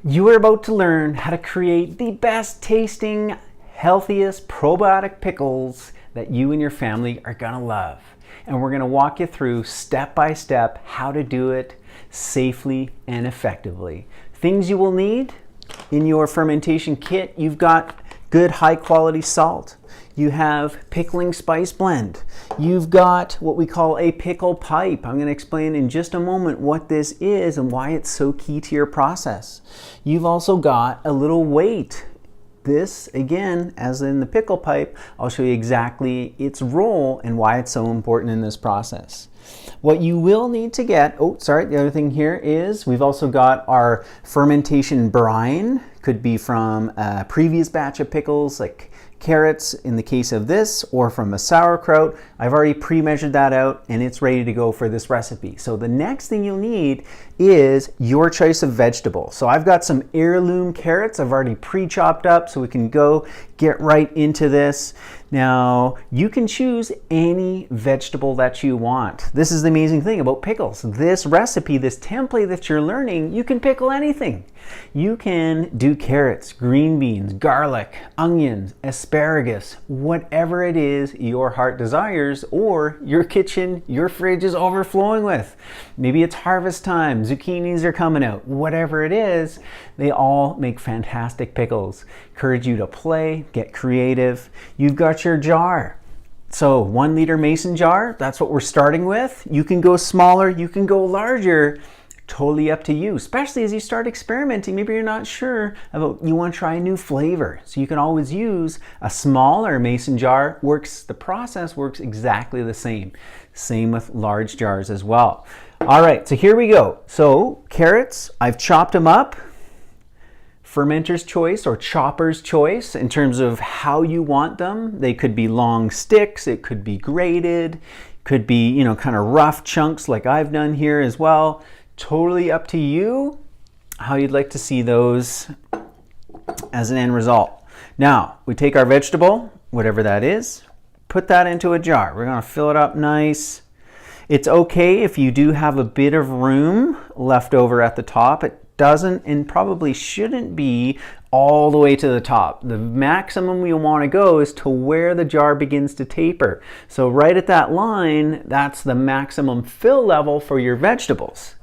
You are about to learn how to create the best tasting, healthiest probiotic pickles that you and your family are gonna love. And we're gonna walk you through step by step how to do it safely and effectively. Things you will need in your fermentation kit: you've got good high quality salt. You have pickling spice blend. You've got what we call a pickle pipe. I'm going to explain in just a moment what this is and why it's so key to your process. You've also got a little weight. This, again, as in the pickle pipe, I'll show you exactly its role and why it's so important in this process. What you will need to get, the other thing here is we've also got our fermentation brine. Could be from a previous batch of pickles, like carrots in the case of this, or from a sauerkraut. I've already pre-measured that out and it's ready to go for this recipe. So the next thing you'll need is your choice of vegetable. So I've got some heirloom carrots I've already pre-chopped up, so we can go get right into this. Now, you can choose any vegetable that you want. This is the amazing thing about pickles. This recipe, this template that you're learning, you can pickle anything. You can do carrots, green beans, garlic, onions, asparagus, whatever it is your heart desires or your kitchen, your fridge is overflowing with. Maybe it's harvest time, zucchinis are coming out. Whatever it is, they all make fantastic pickles. Encourage you to play, get creative. You've got your jar. So 1 liter mason jar, that's what we're starting with. You can go smaller, you can go larger. Totally up to you, especially as you start experimenting. Maybe you're not sure about, you want to try a new flavor. So you can always use a smaller mason jar. The process works exactly the same. Same with large jars as well. All right, so here we go. So carrots, I've chopped them up. Fermenter's choice or chopper's choice in terms of how you want them. They could be long sticks, it could be grated, could be, kind of rough chunks like I've done here as well. Totally up to you how you'd like to see those as an end result. Now, we take our vegetable, whatever that is, put that into a jar. We're going to fill it up nice. It's okay if you do have a bit of room left over at the top. It doesn't and probably shouldn't be all the way to the top. The maximum we want to go is to where the jar begins to taper. So right at that line, that's the maximum fill level for your vegetables.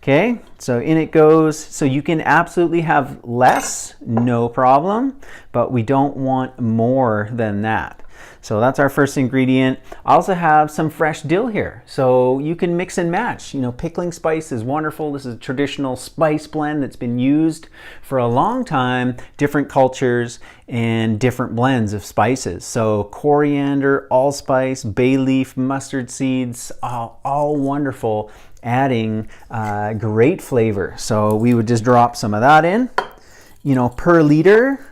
Okay, so in it goes. So you can absolutely have less, no problem, but we don't want more than that. So that's our first ingredient. I also have some fresh dill here, so you can mix and match. Pickling spice is wonderful. This is a traditional spice blend that's been used for a long time, different cultures and different blends of spices. So coriander, allspice, bay leaf, mustard seeds, all wonderful, adding great flavor. So we would just drop some of that in. Per liter,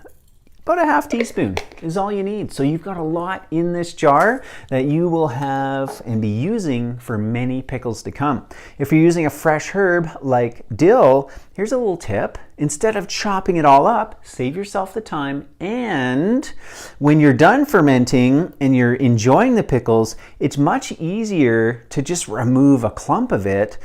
about a half teaspoon is all you need. So you've got a lot in this jar that you will have and be using for many pickles to come. If you're using a fresh herb like dill, here's a little tip. Instead of chopping it all up, save yourself the time, and when you're done fermenting and you're enjoying the pickles, it's much easier to just remove a clump of it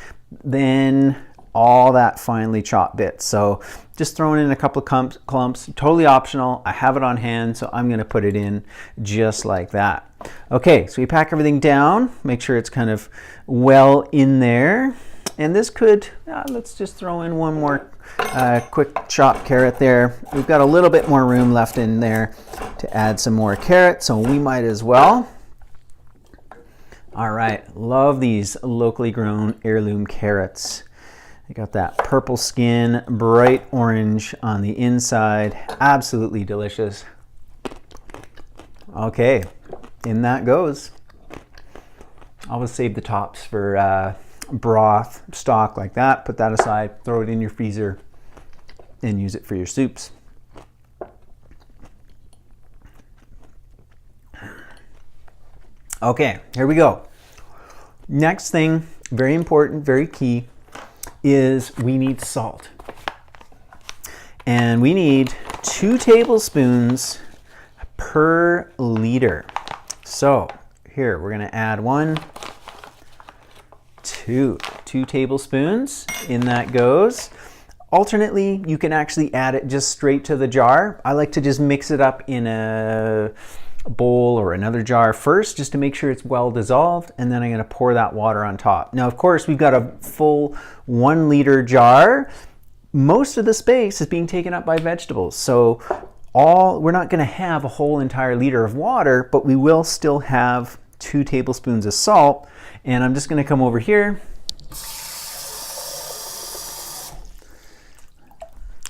than all that finely chopped bits. So just throwing in a couple of clumps, totally optional. I have it on hand, so I'm going to put it in just like that. Okay, so we pack everything down, make sure it's kind of well in there. And this could, let's just throw in one more quick chopped carrot there. We've got a little bit more room left in there to add some more carrots, so we might as well. All right, love these locally grown heirloom carrots. You got that purple skin, bright orange on the inside. Absolutely delicious. Okay, in that goes. Always save the tops for broth, stock like that. Put that aside, throw it in your freezer, and use it for your soups. Okay, here we go. Next thing, very important, very key, is we need salt. And we need 2 tablespoons per liter. So here, we're going to add 1, 2 tablespoons. In that goes. Alternately, you can actually add it just straight to the jar. I like to just mix it up in a bowl or another jar first, just to make sure it's well dissolved, and then I'm going to pour that water on top. Now, of course, we've got a full 1 liter jar. Most of the space is being taken up by vegetables, so we're not going to have a whole entire liter of water, but we will still have 2 tablespoons of salt. And I'm just going to come over here.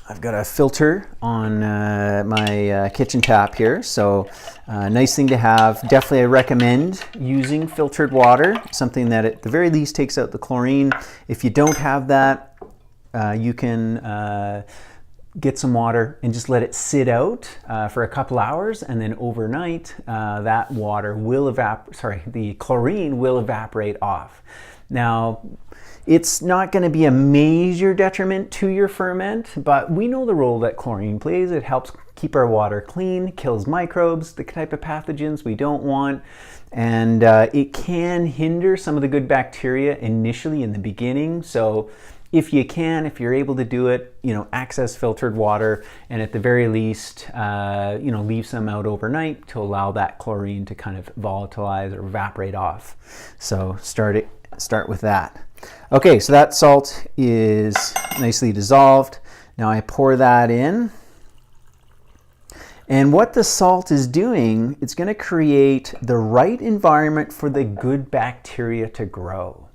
I've got a filter on my kitchen tap here, so nice thing to have. Definitely I recommend using filtered water, something that at the very least takes out the chlorine. If you don't have that, you can get some water and just let it sit out for a couple hours, and then overnight that water will the chlorine will evaporate off. Now, it's not going to be a major detriment to your ferment, but we know the role that chlorine plays. It helps keep our water clean, kills microbes, the type of pathogens we don't want, and it can hinder some of the good bacteria initially in the beginning. So if you're able to do it, access filtered water, and at the very least, leave some out overnight to allow that chlorine to kind of volatilize or evaporate off. So start with that. Okay, so that salt is nicely dissolved. Now I pour that in. And what the salt is doing, it's going to create the right environment for the good bacteria to grow.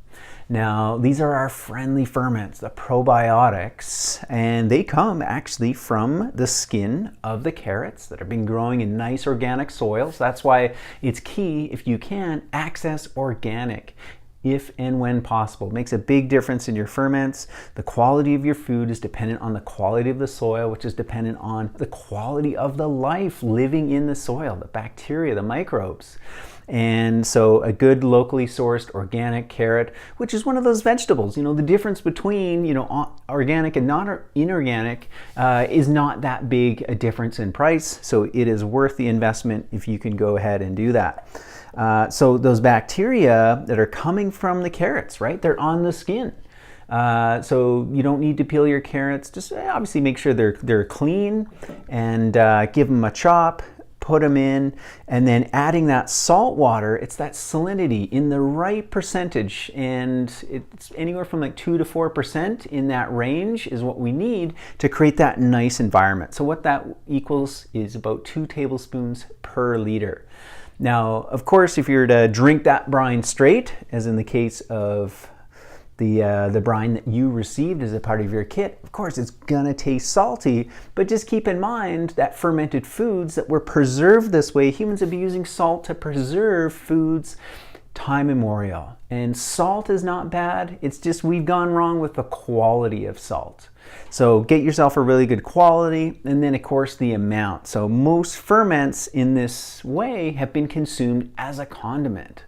Now, these are our friendly ferments, the probiotics, and they come actually from the skin of the carrots that have been growing in nice organic soils. That's why it's key, if you can, access organic if and when possible. It makes a big difference in your ferments. The quality of your food is dependent on the quality of the soil, which is dependent on the quality of the life living in the soil, the bacteria, the microbes. And so a good locally sourced organic carrot, which is one of those vegetables, the difference between, organic and not inorganic is not that big a difference in price. So it is worth the investment if you can go ahead and do that. So those bacteria that are coming from the carrots, right? They're on the skin. So you don't need to peel your carrots. Just obviously make sure they're clean, and give them a chop, put them in, and then adding that salt water. It's that salinity in the right percentage, and it's anywhere from like 2 to 4% in that range is what we need to create that nice environment. So what that equals is about 2 tablespoons per liter. Now, of course, if you're to drink that brine straight, as in the case of the brine that you received as a part of your kit, of course, it's gonna taste salty, but just keep in mind that fermented foods that were preserved this way, humans have been using salt to preserve foods time immemorial. And salt is not bad, it's just we've gone wrong with the quality of salt. So get yourself a really good quality, and then of course the amount. So most ferments in this way have been consumed as a condiment.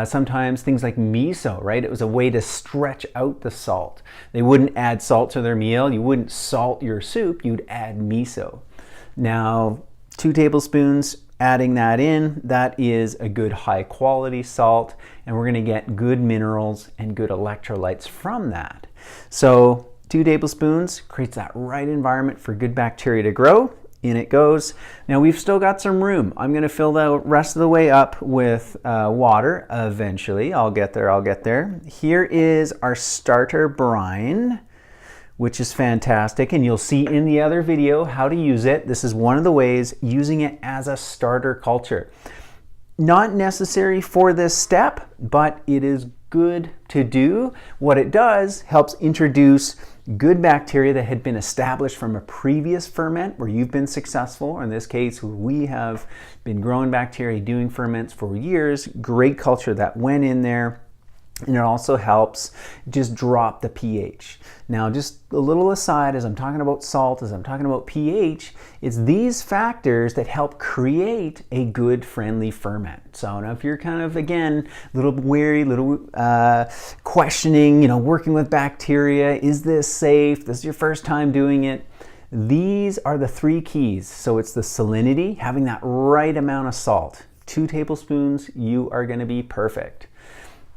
Sometimes things like miso, right? It was a way to stretch out the salt. They wouldn't add salt to their meal. You wouldn't salt your soup, you'd add miso. Now, 2 tablespoons, adding that in, that is a good high quality salt, and we're gonna get good minerals and good electrolytes from that. So 2 tablespoons creates that right environment for good bacteria to grow. In it goes. Now we've still got some room. I'm going to fill the rest of the way up with water eventually. I'll get there. Here is our starter brine, which is fantastic, and you'll see in the other video how to use it. This is one of the ways, using it as a starter culture. Not necessary for this step, but it is good to do. What it does helps introduce good bacteria that had been established from a previous ferment where you've been successful, or in this case, we have been growing bacteria, doing ferments for years. Great culture that went in there. And it also helps just drop the pH. Now, just a little aside, as I'm talking about salt, as I'm talking about pH, it's these factors that help create a good, friendly ferment. So now if you're kind of, again, a little wary, questioning, working with bacteria, is this safe? This is your first time doing it. These are the 3 keys. So it's the salinity, having that right amount of salt. 2 tablespoons, you are gonna be perfect.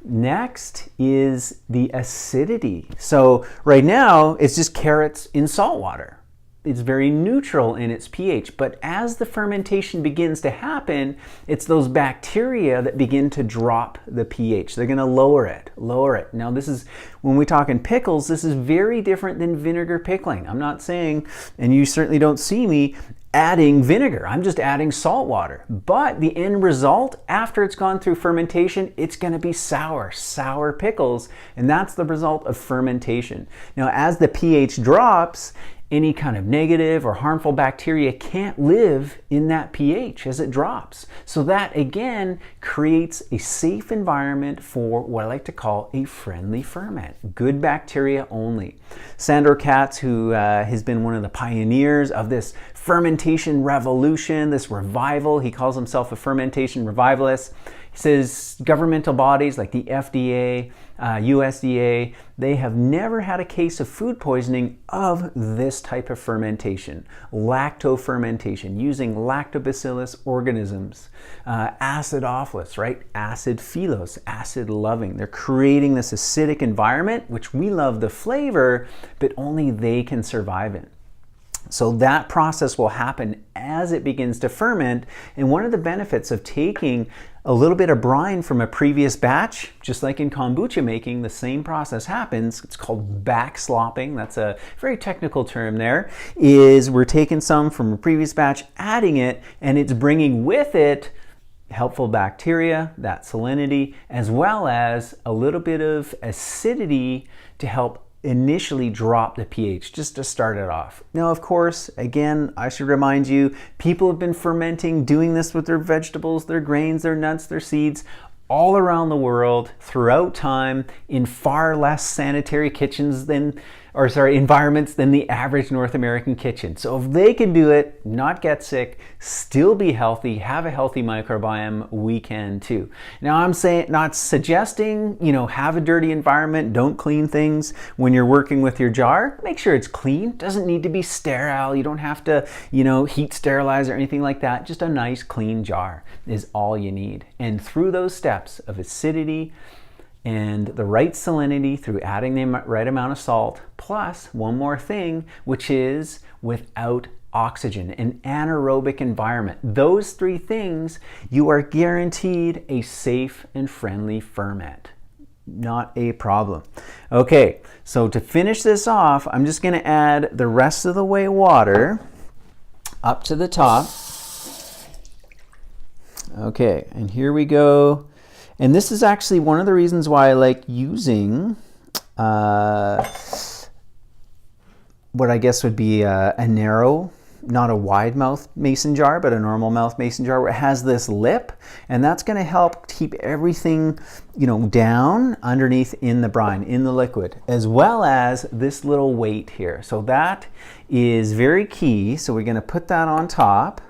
Next is the acidity. So right now it's just carrots in salt water. It's very neutral in its pH, but as the fermentation begins to happen, it's those bacteria that begin to drop the pH. They're going to lower it. Now this is, when we talk in pickles, this is very different than vinegar pickling. I'm not saying, and you certainly don't see me adding vinegar. I'm just adding salt water. But the end result, after it's gone through fermentation, it's going to be sour pickles, and that's the result of fermentation. Now, as the pH drops, any kind of negative or harmful bacteria can't live in that pH as it drops. So that again creates a safe environment for what I like to call a friendly ferment. Good bacteria only. Sandor Katz, who has been one of the pioneers of this fermentation revolution, this revival, he calls himself a fermentation revivalist. He says governmental bodies like the FDA, USDA, they have never had a case of food poisoning of this type of fermentation, lactofermentation, using lactobacillus organisms, acidophilus, right? Acid philos, acid loving. They're creating this acidic environment, which we love the flavor, but only they can survive in. So that process will happen as it begins to ferment. And one of the benefits of taking a little bit of brine from a previous batch, just like in kombucha making, the same process happens. It's called backslopping. That's a very technical term there, is we're taking some from a previous batch, adding it, and it's bringing with it helpful bacteria, that salinity, as well as a little bit of acidity to help initially drop the pH, just to start it off. Now, of course, again, I should remind you, people have been fermenting, doing this with their vegetables, their grains, their nuts, their seeds, all around the world, throughout time, in far less sanitary environments than the average North American kitchen. So if they can do it, not get sick, still be healthy, have a healthy microbiome, we can too. Now, I'm not suggesting, have a dirty environment, don't clean things when you're working with your jar. Make sure it's clean. Doesn't need to be sterile. You don't have to, heat sterilize or anything like that. Just a nice clean jar is all you need. And through those steps of acidity and the right salinity, through adding the right amount of salt, plus one more thing, which is without oxygen, an anaerobic environment. Those three things, you are guaranteed a safe and friendly ferment. Not a problem. Okay, so to finish this off, I'm just going to add the rest of the way water up to the top. Okay, and here we go. And this is actually one of the reasons why I like using what I guess would be a narrow, not a wide mouth mason jar, but a normal mouth mason jar where it has this lip, and that's going to help keep everything, down underneath in the brine, in the liquid, as well as this little weight here. So that is very key. So we're going to put that on top,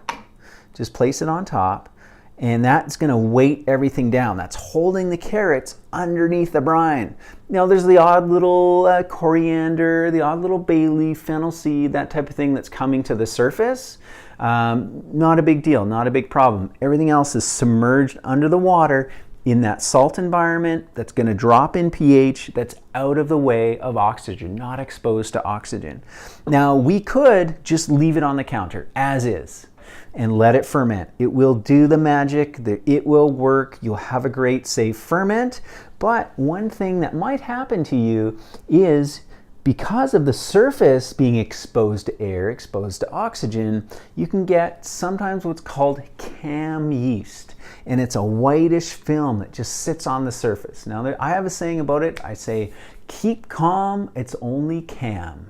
just place it on top. And that's going to weight everything down. That's holding the carrots underneath the brine. Now there's the odd little coriander, the odd little bay leaf, fennel seed, that type of thing that's coming to the surface. Not a big deal, not a big problem. Everything else is submerged under the water in that salt environment that's going to drop in pH, that's out of the way of oxygen, not exposed to oxygen. Now we could just leave it on the counter as is and let it ferment. It will do the magic, it will work, you'll have a great safe ferment. But one thing that might happen to you is, because of the surface being exposed to air, exposed to oxygen, you can get sometimes what's called cam yeast. And it's a whitish film that just sits on the surface. Now, I have a saying about it. I say, keep calm, it's only cam.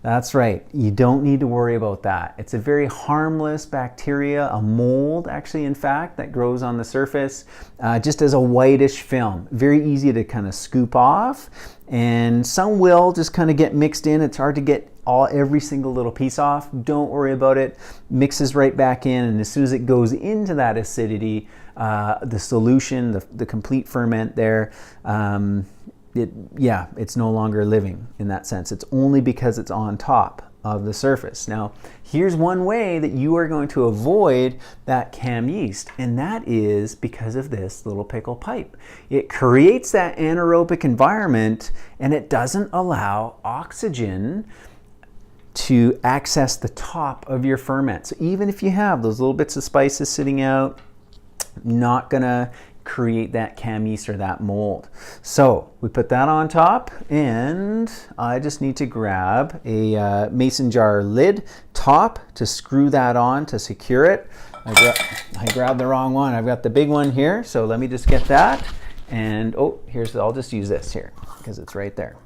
That's right, you don't need to worry about that. It's a very harmless bacteria, a mold actually, in fact, that grows on the surface just as a whitish film. Very easy to kind of scoop off, and some will just kind of get mixed in. It's hard to get every single little piece off. Don't worry about it. Mixes right back in, and as soon as it goes into that acidity, the solution, the complete ferment there, it's no longer living in that sense. It's only because it's on top of the surface. Now, here's one way that you are going to avoid that cam yeast, and that is because of this little pickle pipe. It creates that anaerobic environment, and it doesn't allow oxygen to access the top of your ferment. So even if you have those little bits of spices sitting out, not gonna create that cam yeast or that mold. So we put that on top, and I just need to grab a mason jar lid top to screw that on to secure it. I grabbed the wrong one. I've got the big one here, so let me just get that. And I'll just use this here because it's right there.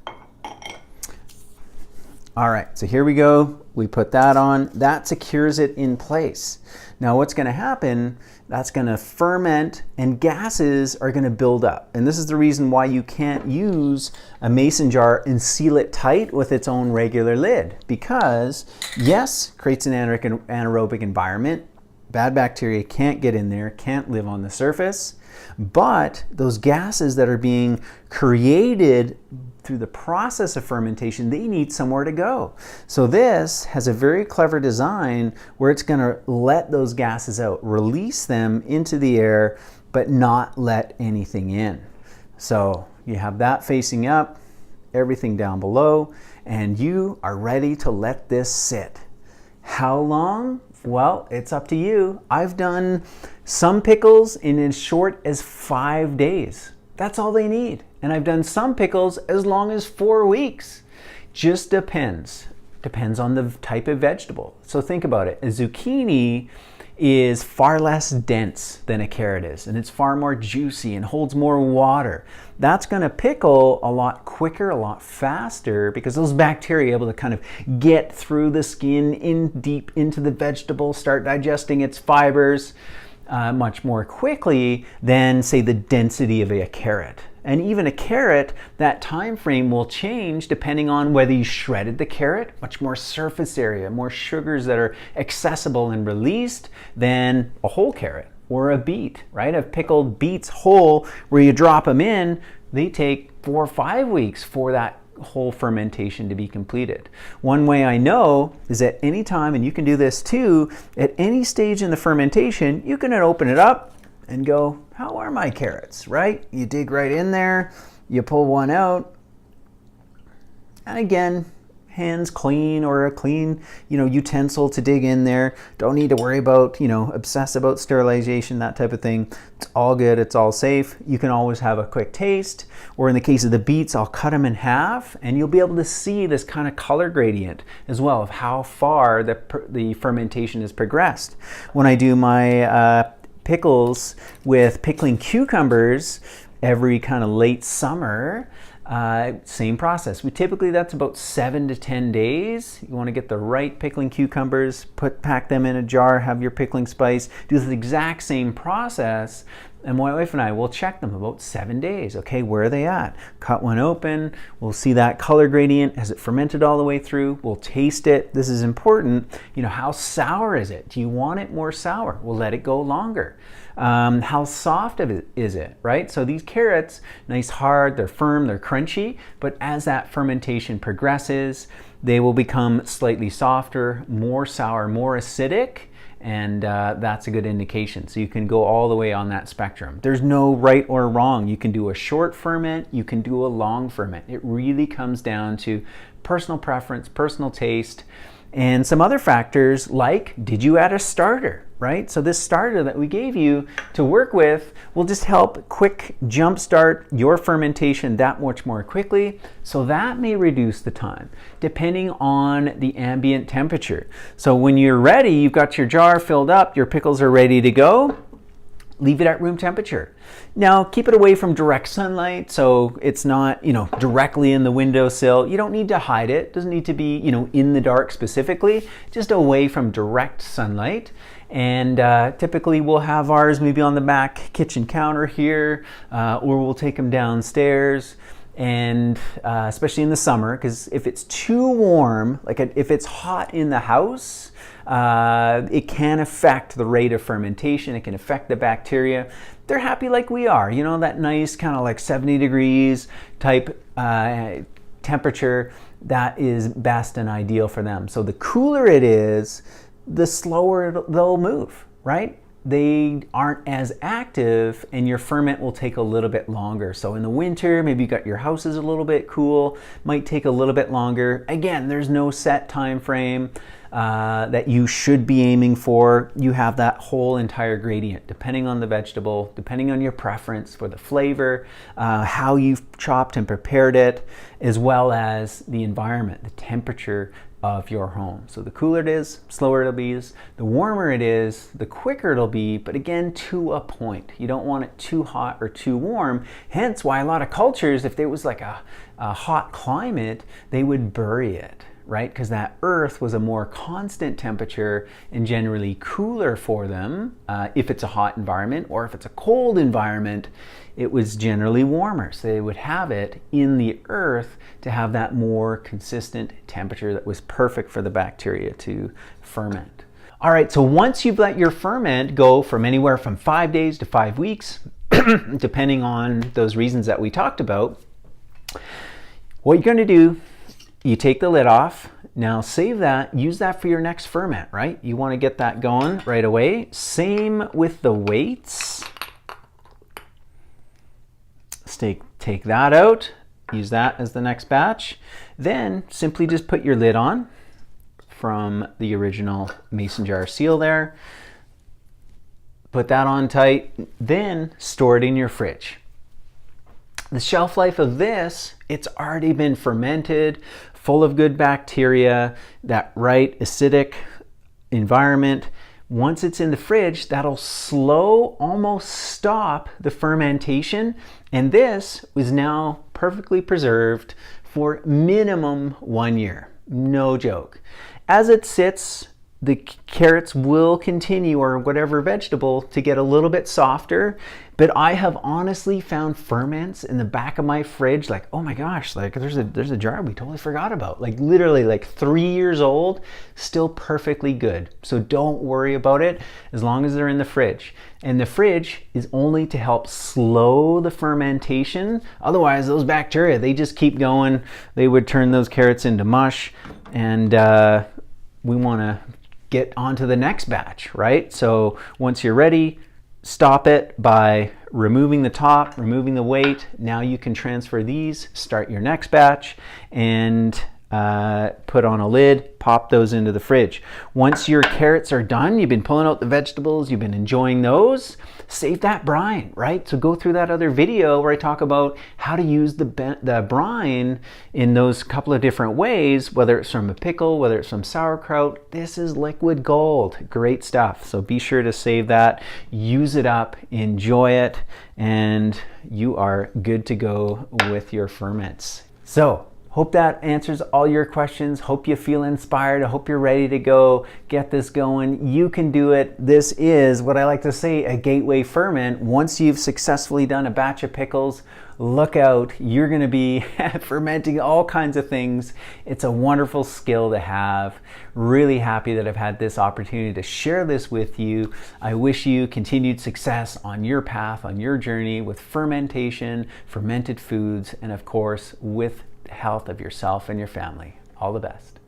All right, so here we go. We put that on. That secures it in place. Now what's going to happen, that's going to ferment and gases are going to build up. And this is the reason why you can't use a mason jar and seal it tight with its own regular lid. Because yes, creates an anaerobic environment. Bad bacteria can't get in there, can't live on the surface. But those gases that are being created through the process of fermentation, they need somewhere to go. So this has a very clever design where it's going to let those gases out, release them into the air, but not let anything in. So you have that facing up, everything down below, and you are ready to let this sit. How long? Well, it's up to you. I've done some pickles in as short as 5 days. That's all they need. And I've done some pickles as long as 4 weeks. Just depends. Depends on the type of vegetable. So think about it. A zucchini is far less dense than a carrot is, and it's far more juicy and holds more water. That's going to pickle a lot quicker, a lot faster, because those bacteria are able to kind of get through the skin in deep into the vegetable, start digesting its fibers much more quickly than, say, the density of a carrot. And even a carrot, that time frame will change depending on whether you shredded the carrot, much more surface area, more sugars that are accessible and released than a whole carrot or a beet, right? I've pickled beets whole where you drop them in, they take 4 or 5 weeks for that whole fermentation to be completed. One way I know is at any time, and you can do this too, at any stage in the fermentation, you can open it up and go, how are my carrots, right? You dig right in there, you pull one out, and again, hands clean or a clean, utensil to dig in there. Don't need to worry about, obsess about sterilization, that type of thing. It's all good, it's all safe. You can always have a quick taste, or in the case of the beets, I'll cut them in half, and you'll be able to see this kind of color gradient as well of how far the fermentation has progressed. When I do my pickles with pickling cucumbers every kind of late summer, same process. That's about 7 to 10 days. You want to get the right pickling cucumbers, pack them in a jar, have your pickling spice, do the exact same process, and my wife and I will check them about 7 days. Okay, where are they at? Cut one open, we'll see that color gradient. Has it fermented all the way through? We'll taste it. This is important. How sour is it? Do you want it more sour? We'll let it go longer. How soft is it, right? So these carrots, nice hard, they're firm, they're crunchy, but as that fermentation progresses, they will become slightly softer, more sour, more acidic, and that's a good indication. So you can go all the way on that spectrum. There's no right or wrong. You can do a short ferment, you can do a long ferment. It really comes down to personal preference, personal taste, and some other factors like, did you add a starter, right? So this starter that we gave you to work with will just help quick jumpstart your fermentation that much more quickly. So that may reduce the time depending on the ambient temperature. So when you're ready, you've got your jar filled up, your pickles are ready to go, leave it at room temperature. Now keep it away from direct sunlight, so it's not, directly in the windowsill. You don't need to hide it. It doesn't need to be, in the dark specifically, just away from direct sunlight. And typically we'll have ours maybe on the back kitchen counter here, or we'll take them downstairs. And especially in the summer, because if it's too warm, if it's hot in the house, it can affect the rate of fermentation. It can affect the bacteria. They're happy like we are, that nice kind of 70 degrees type temperature. that is best and ideal for them. So the cooler it is, the slower they'll move, right? They aren't as active and your ferment will take a little bit longer. So in the winter, maybe you got your house is a little bit cool, might take a little bit longer. Again, there's no set time frame that you should be aiming for. You have that whole entire gradient, depending on the vegetable, depending on your preference for the flavor, how you've chopped and prepared it, as well as the environment, the temperature of your home. So the cooler it is, slower it'll be. The warmer it is, the quicker it'll be, but again, to a point. You don't want it too hot or too warm. Hence why a lot of cultures, if there was like a hot climate, they would bury it, right? Because that earth was a more constant temperature and generally cooler for them. If it's a hot environment, or if it's a cold environment, it was generally warmer. So they would have it in the earth to have that more consistent temperature that was perfect for the bacteria to ferment. All right, so once you've let your ferment go from anywhere from 5 days to 5 weeks, depending on those reasons that we talked about, what you're gonna do, you take the lid off. Now save that, use that for your next ferment, right? You wanna get that going right away. Same with the weights. Take that out, use that as the next batch. Then simply just put your lid on from the original mason jar seal there. Put that on tight, then store it in your fridge. The shelf life of this, it's already been fermented, full of good bacteria, that right acidic environment. Once it's in the fridge, that'll slow, almost stop the fermentation. And this is now perfectly preserved for minimum 1 year. No joke. As it sits, the carrots will continue, or whatever vegetable, to get a little bit softer. But I have honestly found ferments in the back of my fridge, like, oh my gosh, like there's a jar we totally forgot about. Like literally like 3 years old, still perfectly good. So don't worry about it as long as they're in the fridge. And the fridge is only to help slow the fermentation. Otherwise, those bacteria, they just keep going. They would turn those carrots into mush, and we want to get onto the next batch, right? So once you're ready, stop it by removing the top, removing the weight. Now you can transfer these, start your next batch, and put on a lid, pop those into the fridge. Once your carrots are done, you've been pulling out the vegetables, you've been enjoying those, save that brine, right? So go through that other video where I talk about how to use the brine in those couple of different ways, whether it's from a pickle, whether it's from sauerkraut. This is liquid gold, great stuff. So be sure to save that, use it up, enjoy it, and you are good to go with your ferments. So hope that answers all your questions. Hope you feel inspired. I hope you're ready to go get this going. You can do it. This is what I like to say, a gateway ferment. Once you've successfully done a batch of pickles, look out. You're going to be fermenting all kinds of things. It's a wonderful skill to have. Really happy that I've had this opportunity to share this with you. I wish you continued success on your path, on your journey with fermentation, fermented foods, and of course with health of yourself and your family. All the best.